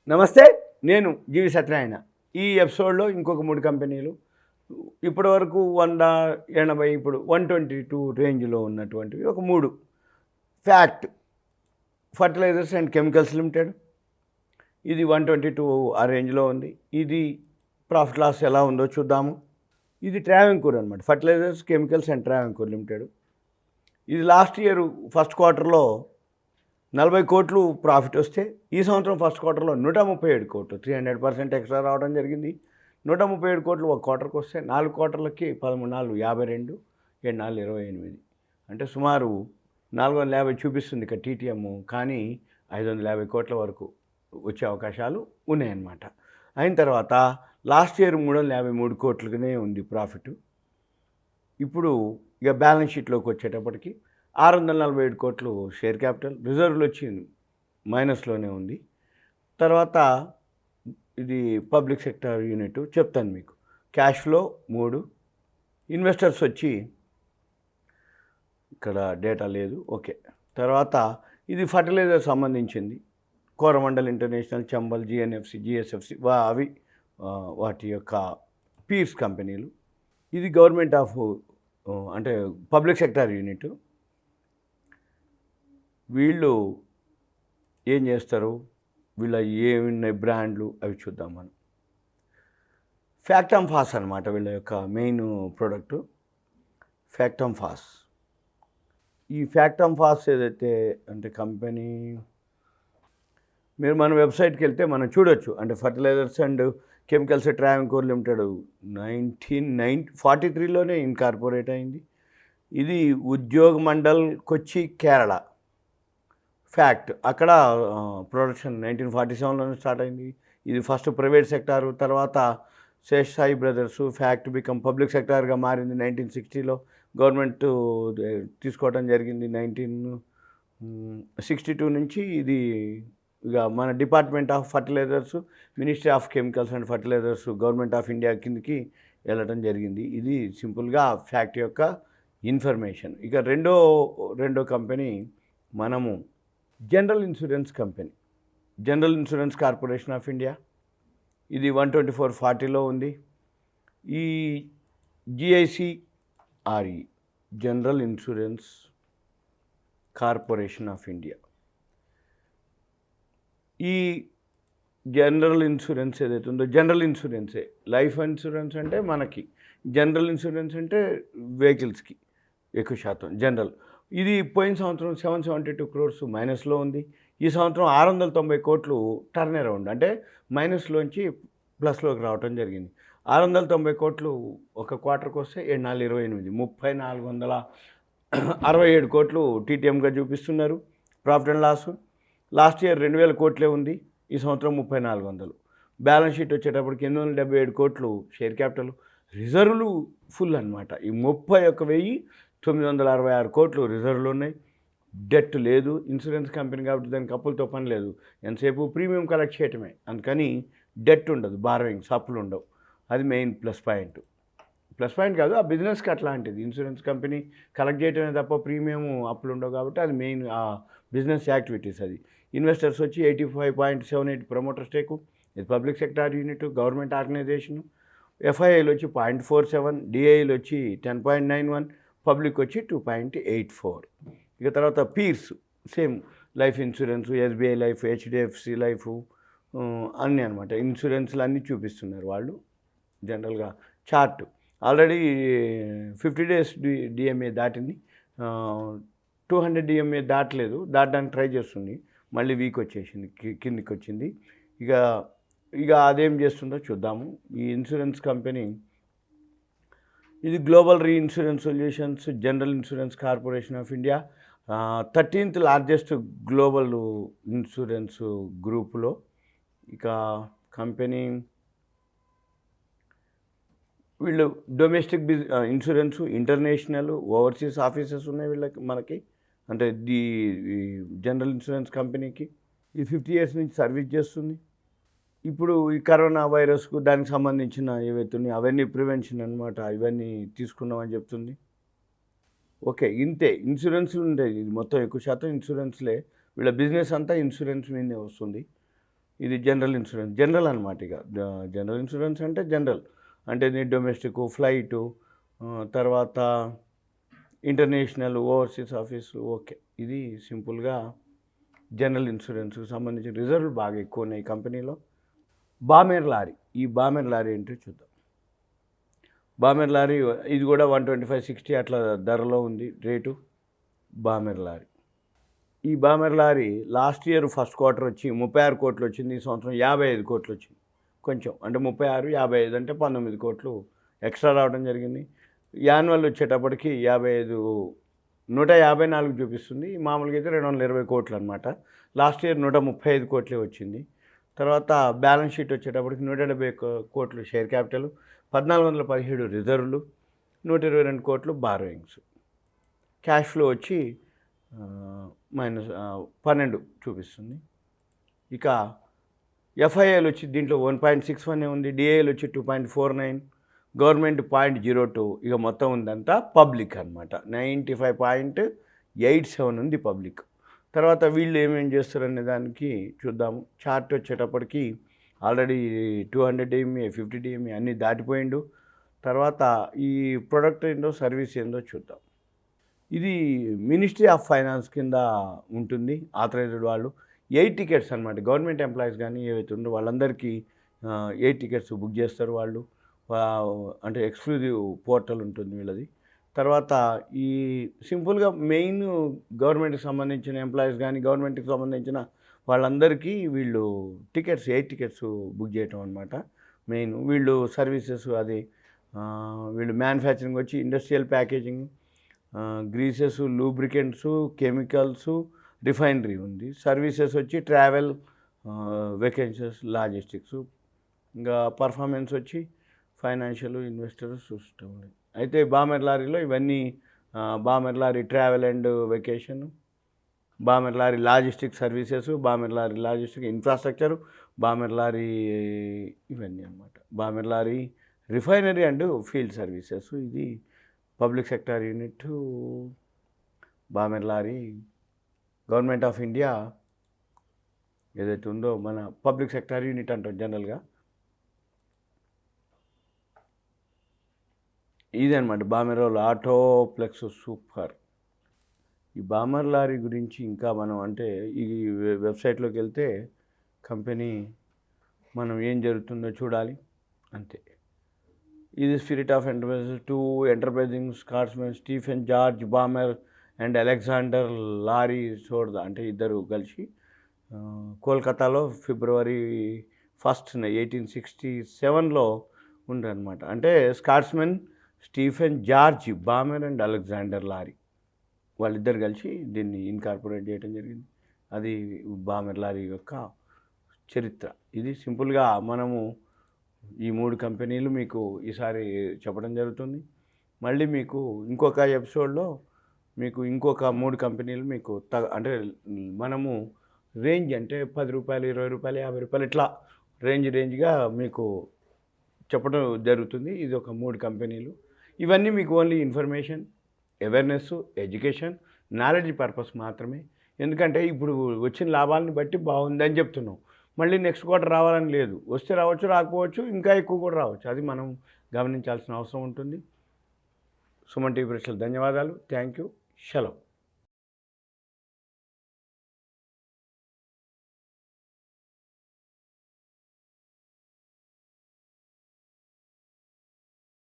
నమస్తే, నేను GVSatyanarayana. ఈ ఎపిసోడ్లో ఇంకొక 3 కంపెనీలు ఇప్పటి వరకు 100, 80, ఇప్పుడు 122 రేంజ్లో ఉన్నటువంటివి ఒక 3. FACT fertilisers and chemicals limited, ఇది 122 ఆ రేంజ్లో ఉంది. ఇది ప్రాఫిట్ లాస్ ఎలా ఉందో చూద్దాము. ఇది ట్రావెంకూర్ అనమాట, ఫర్టిలైజర్స్ కెమికల్స్ అండ్ ట్రావెంకూర్ లిమిటెడ్. ఇది లాస్ట్ ఇయర్ ఫస్ట్ క్వార్టర్లో 40 కోట్లు ప్రాఫిట్ వస్తే ఈ సంవత్సరం ఫస్ట్ క్వార్టర్లో 137 కోట్లు, 300% ఎక్స్ట్రా రావడం జరిగింది. 137 కోట్లు ఒక క్వార్టర్కి వస్తే 4 క్వార్టర్లకి 13, 52, 7, 28, అంటే సుమారు 450 చూపిస్తుంది ఇక్కడ TTM, కానీ 550 కోట్ల వరకు వచ్చే అవకాశాలు ఉన్నాయన్నమాట. అయిన తర్వాత లాస్ట్ ఇయర్ 353 కోట్లకునే ఉంది ప్రాఫిట్. ఇప్పుడు ఇక బ్యాలెన్స్ షీట్లోకి వచ్చేటప్పటికి 647 కోట్లు షేర్ క్యాపిటల్, రిజర్వ్లు వచ్చి మైనస్లోనే ఉంది. తర్వాత ఇది పబ్లిక్ సెక్టర్ యూనిట్ చెప్తాను మీకు. క్యాష్ ఫ్లో 3, ఇన్వెస్టర్స్ వచ్చి ఇక్కడ డేటా లేదు, ఓకే. తర్వాత ఇది ఫర్టిలైజర్ సంబంధించింది, Coromandel international, Chambal, GNFC, GSFC అవి వాటి యొక్క పీర్స్ కంపెనీలు. ఇది గవర్నమెంట్ ఆఫ్ అంటే పబ్లిక్ సెక్టార్ యూనిట్. వీళ్ళు ఏం చేస్తారు, వీళ్ళ ఏమున్నాయి బ్రాండ్లు అవి చూద్దాం మనం. ఫ్యాక్టమ్ ఫాస్ అనమాట వీళ్ళ యొక్క మెయిన్ ప్రోడక్ట్, ఫ్యాక్టమ్ ఫాస్. ఈ ఫ్యాక్టమ్ ఫాస్ ఏదైతే అంటే కంపెనీ, మీరు మన వెబ్సైట్కి వెళ్తే మనం చూడొచ్చు. అంటే fertilizers and chemicals Travancore limited 1943లోనే ఇన్కార్పొరేట్ అయింది. ఇది ఉద్యోగ్ మండల్, కొచ్చి, కేరళ. ఫ్యాక్ట్ అక్కడ ప్రొడక్షన్ 1947లోనే స్టార్ట్ అయింది. ఇది ఫస్ట్ ప్రైవేట్ సెక్టారు, తర్వాత Seshayee brothers FACT become public సెక్టార్గా మారింది 1960లో. గవర్నమెంట్ తీసుకోవడం జరిగింది 1962 నుంచి. ఇది ఇక మన department of fertilisers, ministry of chemicals and fertilisers, government of India కిందకి వెళ్ళటం జరిగింది. ఇది సింపుల్గా ఫ్యాక్ట్ యొక్క ఇన్ఫర్మేషన్. ఇక రెండో కంపెనీ మనము general insurance company, general insurance corporation of India. ఇది 124.40లో ఉంది. ఈ GICRE, general insurance corporation of India. ఈ జనరల్ ఇన్సూరెన్స్ ఏదైతే ఉందో, జనరల్ ఇన్సూరెన్సే. లైఫ్ ఇన్సూరెన్స్ అంటే మనకి, జనరల్ ఇన్సూరెన్స్ అంటే వెహికల్స్కి ఎక్కువ శాతం జనరల్. ఇది పోయిన సంవత్సరం 772 crores మైనస్లో ఉంది. ఈ సంవత్సరం 690 కోట్లు టర్న్ అరౌండ్, అంటే మైనస్లోంచి ప్లస్లోకి రావడం జరిగింది. 690 కోట్లు ఒక క్వార్టర్కి వస్తే 7, 428, 367 కోట్లు TTMగా చూపిస్తున్నారు profit and loss. Last year 2000 కోట్లే ఉంది, ఈ సంవత్సరం 3400. బ్యాలెన్స్ షీట్ వచ్చేటప్పటికి 877 కోట్లు షేర్ క్యాపిటల్, రిజర్వ్లు ఫుల్ అనమాట. ఈ 31,966 కోట్లు రిజర్వ్లు ఉన్నాయి. డెట్ లేదు, ఇన్సూరెన్స్ కంపెనీ కాబట్టి దానికి అప్పులతో పని లేదు, ఎంతసేపు ప్రీమియం కలెక్ట్ చేయటమే, అందుకని డెట్ ఉండదు, బారోయింగ్స్, అప్పులు ఉండవు. అది main plus point. Plus point కాదు, ఆ బిజినెస్కి అట్లాంటిది. ఇన్సూరెన్స్ కంపెనీ కలెక్ట్ చేయటమే తప్ప ప్రీమియం అప్పులు ఉండవు కాబట్టి అది మెయిన్ ఆ బిజినెస్ యాక్టివిటీస్. అది ఇన్వెస్టర్స్ వచ్చి 85.78 ప్రమోటర్ స్టేకు. ఇది public sector unit, government organisation. FIIలు వచ్చి 0.47, DIలు వచ్చి 10.91, పబ్లిక్ వచ్చి 2.84. ఇక తర్వాత peers same, life insurance, SBI life, HDFC life అన్నీ అనమాట. ఇన్సూరెన్స్లు అన్నీ చూపిస్తున్నారు వాళ్ళు. జనరల్గా చార్ట్ ఆల్రెడీ 50 days DMA దాటింది, 200 DMA దాటలేదు, దాటడానికి ట్రై చేస్తుంది, మళ్ళీ వీక్ వచ్చేసింది, కిందికి వచ్చింది. ఇక అదేం చేస్తుందో చూద్దాము. ఈ ఇన్సూరెన్స్ కంపెనీ ఇది global reinsurance solutions general insurance corporation of India, 13th largest global insurance గ్రూపులో. ఇక కంపెనీ వీళ్ళు domestic insurance, international, overseas offices ఉన్నాయి వీళ్ళకి, మనకి అంటే ది జనరల్ ఇన్సూరెన్స్ కంపెనీకి. ఈ 50 years నుంచి సర్వీస్ చేస్తుంది. ఇప్పుడు ఈ కరోనా వైరస్కు దానికి సంబంధించిన ఏవైతున్నాయి అవన్నీ ప్రివెన్షన్ అనమాట, ఇవన్నీ తీసుకున్నామని చెప్తుంది. ఓకే, ఇంతే. ఇన్సూరెన్స్లు ఉంటాయి, ఇది మొత్తం ఎక్కువ శాతం ఇన్సూరెన్స్లే. వీళ్ళ బిజినెస్ అంతా ఇన్సూరెన్స్ మీదనే వస్తుంది. ఇది జనరల్ ఇన్సూరెన్స్, జనరల్ అనమాట. ఇక జనరల్ ఇన్సూరెన్స్ అంటే జనరల్ అంటే నీ డొమెస్టిక్, ఫ్లైటు, తర్వాత ఇంటర్నేషనల్, ఓవర్సీస్ ఆఫీసు, ఓకే. ఇది సింపుల్గా జనరల్ ఇన్సూరెన్స్కి సంబంధించిన రిజర్వ్లు బాగా ఎక్కువ ఉన్నాయి ఈ కంపెనీలో. బామెర్ లారీ, ఈ బామెర్ లారీ ఏంటో చూద్దాం. బామెర్ లారీ ఇది కూడా 125-160 అట్లా ధరలో ఉంది రేటు. బామెర్ లారీ, ఈ Balmer Lawrie last year first quarter వచ్చి 36 కోట్లు వచ్చింది. ఈ సంవత్సరం 55 కోట్లు వచ్చింది. కొంచెం అంటే 36, 55 అంటే 19 కోట్లు ఎక్స్ట్రా రావడం జరిగింది. యాన్యువల్ వచ్చేటప్పటికి 55, 154 చూపిస్తుంది. మామూలుగా అయితే 220 కోట్లు అనమాట. లాస్ట్ ఇయర్ 135 కోట్లే వచ్చింది. తర్వాత బ్యాలెన్స్ షీట్ వచ్చేటప్పటికి 170 కోట్లు షేర్ క్యాపిటల్, 1417 రిజర్వ్లు, 122 కోట్లు బారోయింగ్స్. క్యాష్ ఫ్లో వచ్చి -12 చూపిస్తుంది. ఇక ఎఫ్ఐఐలు వచ్చి దీంట్లో 1.61 ఉంది, డిఐలు వచ్చి 2.49, గవర్నమెంట్ 0.02. ఇక మొత్తం ఉందంతా పబ్లిక్ అనమాట. 95.87 ఉంది పబ్లిక్. తర్వాత వీళ్ళు ఏమేం చేస్తారనే దానికి చూద్దాము. చార్ట్ వచ్చేటప్పటికి ఆల్రెడీ 200 DMA, 50 DMA అన్నీ దాటిపోయిండు. తర్వాత ఈ ప్రొడక్ట్ ఏందో, సర్వీస్ ఏందో చూద్దాం. ఇది మినిస్ట్రీ ఆఫ్ ఫైనాన్స్ కింద ఉంటుంది. ఆథరైజ్డ్ వాళ్ళు 8 టికెట్స్ అనమాట. గవర్నమెంట్ ఎంప్లాయీస్ కానీ ఏవైతే ఉందో వాళ్ళందరికీ 8 టికెట్స్ బుక్ చేస్తారు వాళ్ళు. అంటే ఎక్స్క్లూజివ్ పోర్టల్ ఉంటుంది వీళ్ళది. తర్వాత ఈ సింపుల్గా మెయిన్ గవర్నమెంట్కి సంబంధించిన ఎంప్లాయీస్ కానీ, గవర్నమెంట్కి సంబంధించిన వాళ్ళందరికీ వీళ్ళు 8 టికెట్స్ బుక్ చేయటం అనమాట మెయిన్. వీళ్ళు సర్వీసెస్ అది వీళ్ళు మ్యానుఫ్యాక్చరింగ్ వచ్చి industrial packaging, greases, lubricants, chemicals, refinery ఉంది. సర్వీసెస్ వచ్చి ట్రావెల్, వెకేషన్స్, లాజిస్టిక్స్. ఇంకా పర్ఫార్మెన్స్ వచ్చి ఫైనాన్షియల్, ఇన్వెస్టర్, సిస్టమ్. అయితే బామెర్ లారీలో ఇవన్నీ Balmer Lawrie travel and vacation, Balmer Lawrie logistic services, Balmer Lawrie logistic infrastructure, Balmer Lawrie ఇవన్నీ అన్నమాట. Balmer Lawrie refinery and field services. ఇది public sector unit. Balmer Lawrie government of India ఏదైతే ఉందో మన public sector unit అంటాం జనరల్గా. ఇదనమాట బామెర్ auto ప్లెక్స్ super. ఈ బామెర్ లారీ గురించి ఇంకా మనం అంటే ఈ వెబ్సైట్లోకి వెళ్తే కంపెనీ మనం ఏం జరుగుతుందో చూడాలి అంతే. ఇది spirit of enterprise, 2 enterprising Scotsmen Stephen George Balmer and Alexander Lawrie సోర్దా అంటే ఇద్దరు కలిసి కోల్కతాలో February 1, 1867లో ఉండరనమాట. అంటే Scotsmen Stephen George Balmer and Alexander Lawrie వాళ్ళిద్దరు కలిసి దీన్ని ఇన్కార్పొరేట్ చేయడం జరిగింది. అది బామెర్ లారీ యొక్క చరిత్ర. ఇది సింపుల్గా మనము ఈ 3 కంపెనీలు మీకు ఈసారి చెప్పడం జరుగుతుంది. మళ్ళీ మీకు ఇంకొక ఎపిసోడ్లో మీకు ఇంకొక 3 కంపెనీలు మీకు అంటే మనము రేంజ్ అంటే ₹10, ₹20, ₹50 ఇట్లా రేంజ్గా మీకు చెప్పడం జరుగుతుంది. ఇది ఒక 3 కంపెనీలు. ఇవన్నీ మీకు only information, awareness, education, knowledge purpose మాత్రమే. ఎందుకంటే ఇప్పుడు వచ్చిన లాభాలని బట్టి బాగుందని చెప్తున్నాం. మళ్ళీ నెక్స్ట్ క్వార్టర్ రావాలని లేదు. వస్తే రావచ్చు, రాకపోవచ్చు, ఇంకా ఎక్కువ కూడా రావచ్చు. అది మనం గమనించాల్సిన అవసరం ఉంటుంది. సుమన్ టీవీ ప్రేక్షకులకు ధన్యవాదాలు. Thank you. సెలవు.